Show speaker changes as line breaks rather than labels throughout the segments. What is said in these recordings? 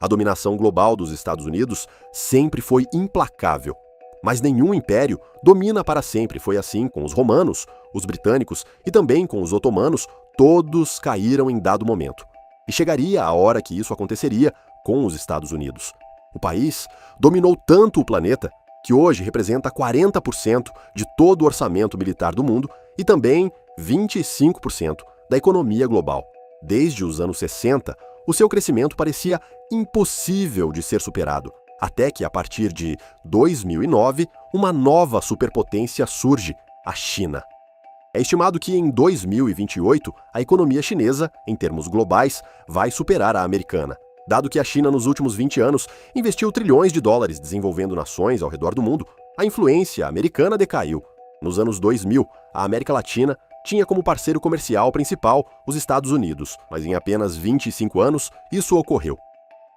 A dominação global dos Estados Unidos sempre foi implacável. Mas nenhum império domina para sempre. Foi assim com os romanos, os britânicos e também com os otomanos. Todos caíram em dado momento. E chegaria a hora que isso aconteceria com os Estados Unidos. O país dominou tanto o planeta que hoje representa 40% de todo o orçamento militar do mundo e também 25% da economia global. Desde os anos 60, o seu crescimento parecia impossível de ser superado, até que, a partir de 2009, uma nova superpotência surge, a China. É estimado que em 2028, a economia chinesa, em termos globais, vai superar a americana. Dado que a China, nos últimos 20 anos, investiu trilhões de dólares desenvolvendo nações ao redor do mundo, a influência americana decaiu. Nos anos 2000, a América Latina tinha como parceiro comercial principal os Estados Unidos, mas em apenas 25 anos, isso ocorreu.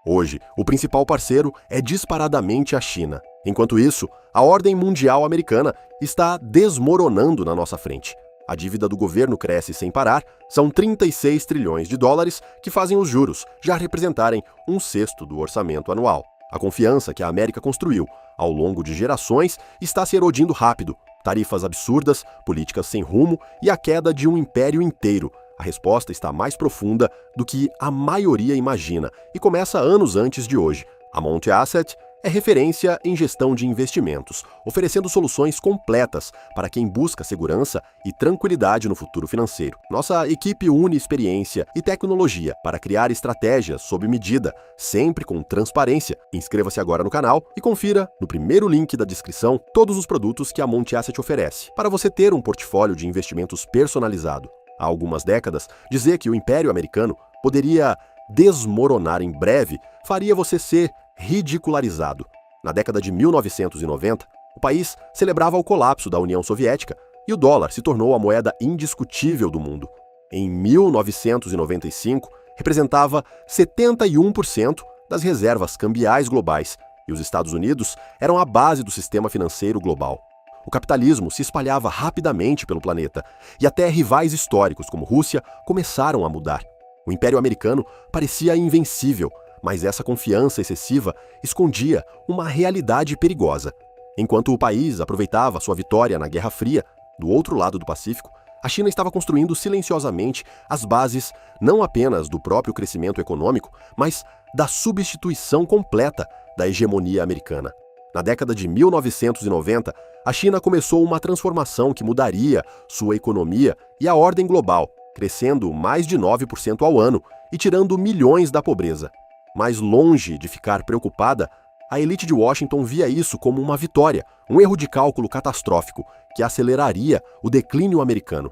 Hoje, o principal parceiro é disparadamente a China. Enquanto isso, a ordem mundial americana está desmoronando na nossa frente. A dívida do governo cresce sem parar, são 36 trilhões de dólares que fazem os juros já representarem 1/6 do orçamento anual. A confiança que a América construiu ao longo de gerações está se erodindo rápido. Tarifas absurdas, políticas sem rumo e a queda de um império inteiro. A resposta está mais profunda do que a maioria imagina e começa anos antes de hoje. A Monte Asset é referência em gestão de investimentos, oferecendo soluções completas para quem busca segurança e tranquilidade no futuro financeiro. Nossa equipe une experiência e tecnologia para criar estratégias sob medida, sempre com transparência. Inscreva-se agora no canal e confira, no primeiro link da descrição, todos os produtos que a Monte Asset oferece, para você ter um portfólio de investimentos personalizado. Há algumas décadas, dizer que o Império Americano poderia desmoronar em breve faria você ser ridicularizado. Na década de 1990, o país celebrava o colapso da União Soviética e o dólar se tornou a moeda indiscutível do mundo. Em 1995, representava 71% das reservas cambiais globais e os Estados Unidos eram a base do sistema financeiro global. O capitalismo se espalhava rapidamente pelo planeta e até rivais históricos como Rússia começaram a mudar. O Império Americano parecia invencível, mas essa confiança excessiva escondia uma realidade perigosa. Enquanto o país aproveitava sua vitória na Guerra Fria, do outro lado do Pacífico, a China estava construindo silenciosamente as bases não apenas do próprio crescimento econômico, mas da substituição completa da hegemonia americana. Na década de 1990, a China começou uma transformação que mudaria sua economia e a ordem global, crescendo mais de 9% ao ano e tirando milhões da pobreza. Mas longe de ficar preocupada, a elite de Washington via isso como uma vitória, um erro de cálculo catastrófico que aceleraria o declínio americano.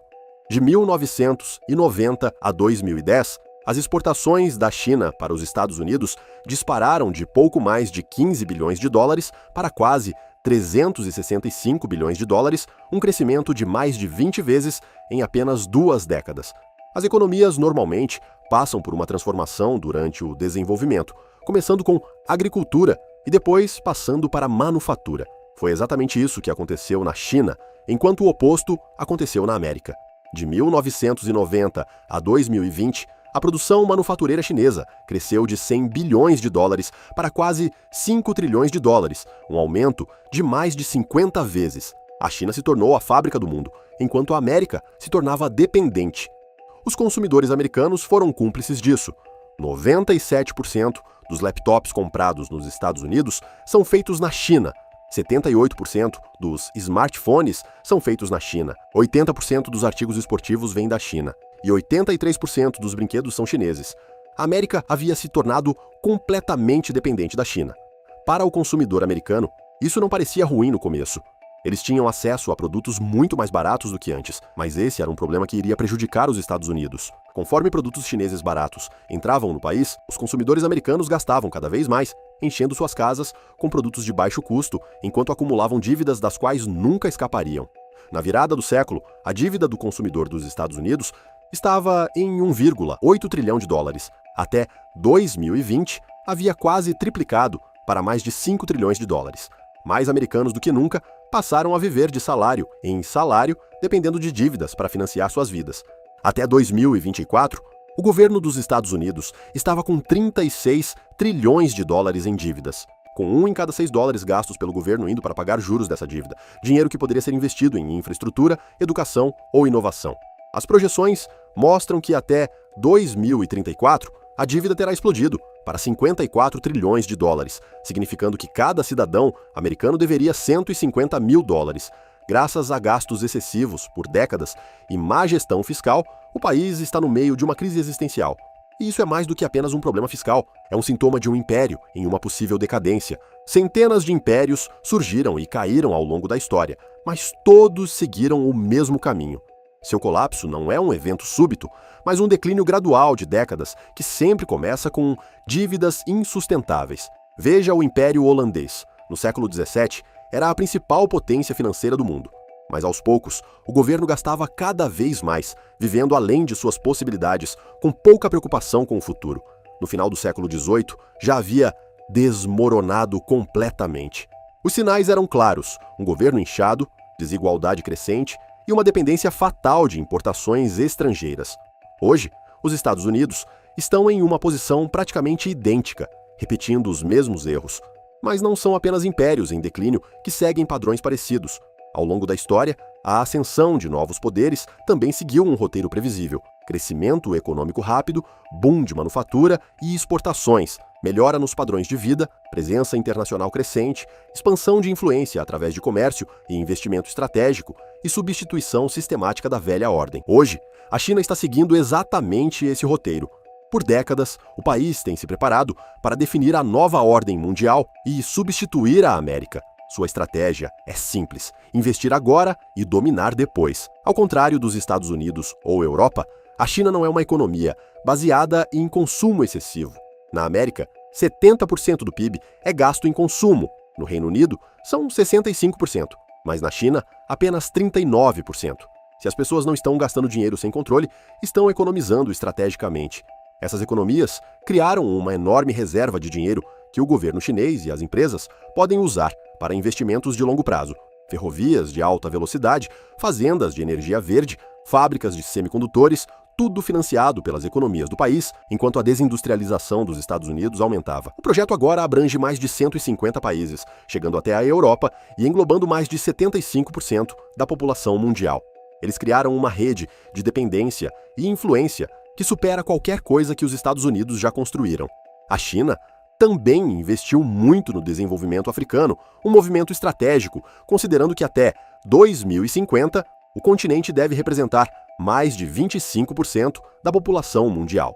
De 1990 a 2010, as exportações da China para os Estados Unidos dispararam de pouco mais de 15 bilhões de dólares para quase 365 bilhões de dólares, um crescimento de mais de 20 vezes em apenas 2 décadas. As economias normalmente passam por uma transformação durante o desenvolvimento, começando com agricultura e depois passando para manufatura. Foi exatamente isso que aconteceu na China, enquanto o oposto aconteceu na América. De 1990 a 2020, a produção manufatureira chinesa cresceu de 100 bilhões de dólares para quase 5 trilhões de dólares, um aumento de mais de 50 vezes. A China se tornou a fábrica do mundo, enquanto a América se tornava dependente. Os consumidores americanos foram cúmplices disso. 97% dos laptops comprados nos Estados Unidos são feitos na China. 78% dos smartphones são feitos na China. 80% dos artigos esportivos vêm da China. E 83% dos brinquedos são chineses. A América havia se tornado completamente dependente da China. Para o consumidor americano, isso não parecia ruim no começo. Eles tinham acesso a produtos muito mais baratos do que antes, mas esse era um problema que iria prejudicar os Estados Unidos. Conforme produtos chineses baratos entravam no país, os consumidores americanos gastavam cada vez mais, enchendo suas casas com produtos de baixo custo, enquanto acumulavam dívidas das quais nunca escapariam. Na virada do século, a dívida do consumidor dos Estados Unidos estava em 1,8 trilhão de dólares. Até 2020, havia quase triplicado para mais de 5 trilhões de dólares. Mais americanos do que nunca passaram a viver de salário em salário, dependendo de dívidas para financiar suas vidas. Até 2024, O governo dos Estados Unidos estava com 36 trilhões de dólares em dívidas, com um em cada 6 dólares gastos pelo governo indo para pagar juros dessa dívida, dinheiro que poderia ser investido em infraestrutura, educação ou inovação. As projeções mostram que até 2034 a dívida terá explodido para 54 trilhões de dólares, significando que cada cidadão americano deveria 150 mil dólares. Graças a gastos excessivos por décadas e má gestão fiscal, o país está no meio de uma crise existencial. E isso é mais do que apenas um problema fiscal, é um sintoma de um império em uma possível decadência. Centenas de impérios surgiram e caíram ao longo da história, mas todos seguiram o mesmo caminho. Seu colapso não é um evento súbito, mas um declínio gradual de décadas que sempre começa com dívidas insustentáveis. Veja o Império Holandês. No século XVII, era a principal potência financeira do mundo. Mas aos poucos, o governo gastava cada vez mais, vivendo além de suas possibilidades, com pouca preocupação com o futuro. No final do século XVIII, já havia desmoronado completamente. Os sinais eram claros: um governo inchado, desigualdade crescente e uma dependência fatal de importações estrangeiras. Hoje, os Estados Unidos estão em uma posição praticamente idêntica, repetindo os mesmos erros. Mas não são apenas impérios em declínio que seguem padrões parecidos. Ao longo da história, a ascensão de novos poderes também seguiu um roteiro previsível: crescimento econômico rápido, boom de manufatura e exportações, melhora nos padrões de vida, presença internacional crescente, expansão de influência através de comércio e investimento estratégico e substituição sistemática da velha ordem. Hoje, a China está seguindo exatamente esse roteiro. Por décadas, o país tem se preparado para definir a nova ordem mundial e substituir a América. Sua estratégia é simples: investir agora e dominar depois. Ao contrário dos Estados Unidos ou Europa, a China não é uma economia baseada em consumo excessivo. Na América, 70% do PIB é gasto em consumo. No Reino Unido, são 65%, mas na China, apenas 39%. Se as pessoas não estão gastando dinheiro sem controle, estão economizando estrategicamente. Essas economias criaram uma enorme reserva de dinheiro que o governo chinês e as empresas podem usar para investimentos de longo prazo: ferrovias de alta velocidade, fazendas de energia verde, fábricas de semicondutores, tudo financiado pelas economias do país, enquanto a desindustrialização dos Estados Unidos aumentava. O projeto agora abrange mais de 150 países, chegando até a Europa e englobando mais de 75% da população mundial. Eles criaram uma rede de dependência e influência que supera qualquer coisa que os Estados Unidos já construíram. A China também investiu muito no desenvolvimento africano, um movimento estratégico, considerando que até 2050 o continente deve representar mais de 25% da população mundial.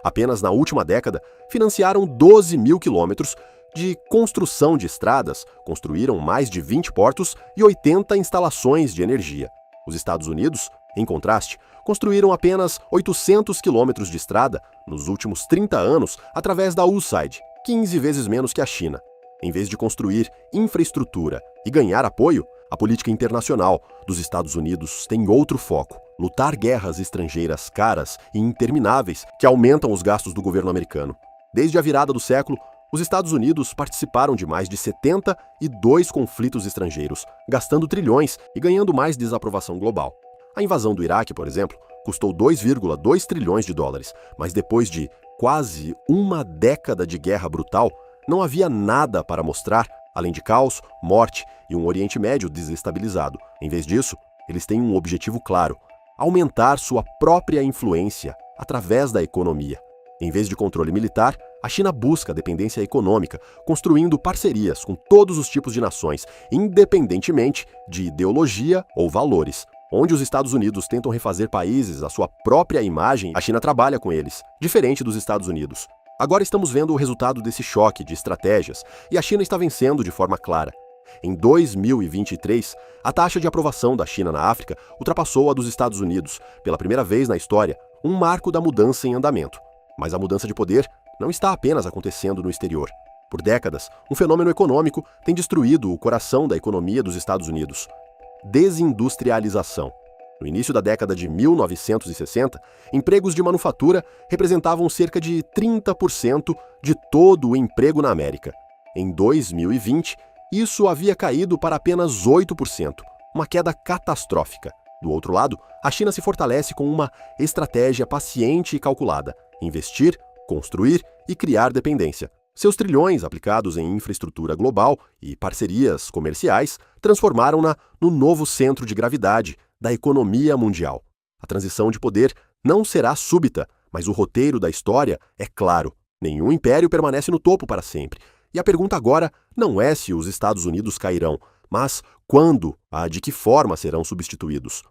Apenas na última década, financiaram 12 mil quilômetros de construção de estradas, construíram mais de 20 portos e 80 instalações de energia. Os Estados Unidos, em contraste, construíram apenas 800 quilômetros de estrada nos últimos 30 anos através da USAID, 15 vezes menos que a China. Em vez de construir infraestrutura e ganhar apoio, a política internacional dos Estados Unidos tem outro foco: lutar guerras estrangeiras caras e intermináveis que aumentam os gastos do governo americano. Desde a virada do século, os Estados Unidos participaram de mais de 72 conflitos estrangeiros, gastando trilhões e ganhando mais desaprovação global. A invasão do Iraque, por exemplo, custou 2,2 trilhões de dólares, mas depois de quase uma década de guerra brutal, não havia nada para mostrar, além de caos, morte e um Oriente Médio desestabilizado. Em vez disso, eles têm um objetivo claro: aumentar sua própria influência através da economia. Em vez de controle militar, a China busca dependência econômica, construindo parcerias com todos os tipos de nações, independentemente de ideologia ou valores. Onde os Estados Unidos tentam refazer países à sua própria imagem, a China trabalha com eles, diferente dos Estados Unidos. Agora estamos vendo o resultado desse choque de estratégias e a China está vencendo de forma clara. Em 2023, a taxa de aprovação da China na África ultrapassou a dos Estados Unidos, pela primeira vez na história, um marco da mudança em andamento. Mas a mudança de poder não está apenas acontecendo no exterior. Por décadas, um fenômeno econômico tem destruído o coração da economia dos Estados Unidos: desindustrialização. No início da década de 1960, empregos de manufatura representavam cerca de 30% de todo o emprego na América. Em 2020, isso havia caído para apenas 8%, uma queda catastrófica. Do outro lado, a China se fortalece com uma estratégia paciente e calculada: investir, construir e criar dependência. Seus trilhões aplicados em infraestrutura global e parcerias comerciais transformaram-na no novo centro de gravidade da economia mundial. A transição de poder não será súbita, mas o roteiro da história é claro. Nenhum império permanece no topo para sempre. E a pergunta agora não é se os Estados Unidos cairão, mas quando, de que forma serão substituídos.